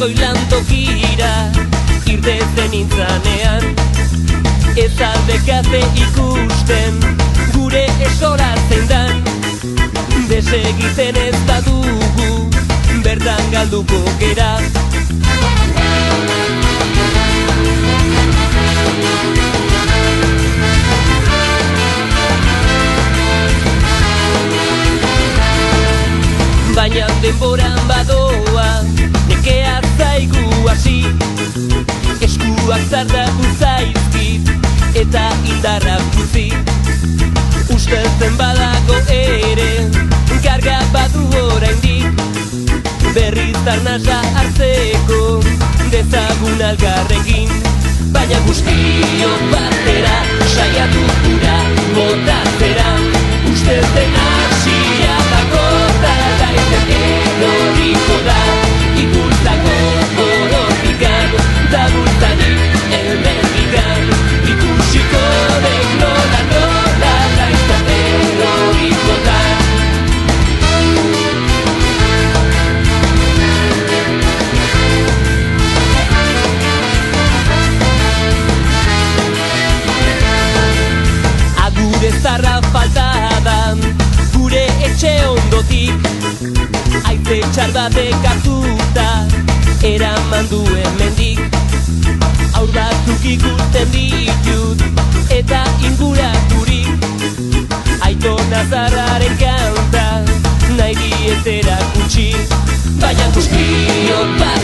Margoilan tokira irtezen intzanean, ez aldekate ikusten gure esora zein dan. Desegiten ez badugu bertan galduko gera. Baina denboran badoa nekea zaigu hasi, eskuak zardatu zaizkit eta indarrak utzi. Usteltzen badago ere karga badu oraindik, berriz arnasa hartzeko dezagun algarrekin. Baina guztiok batera saiatu gura botatzera, usteltzen hasia dakota daiteke noriko da, ikuntako orotikan da bultanik elmertikan, ikusiko dek nola nola daiztate noriko da. Agure zarra falta da gure etxe ondotik, haize txar batek hartuta eraman duen mendik. Haur batzuk ikusten ditut eta inguraturik, aitona zarraren kanta nahi dietera kutsi. Baina guztiok bat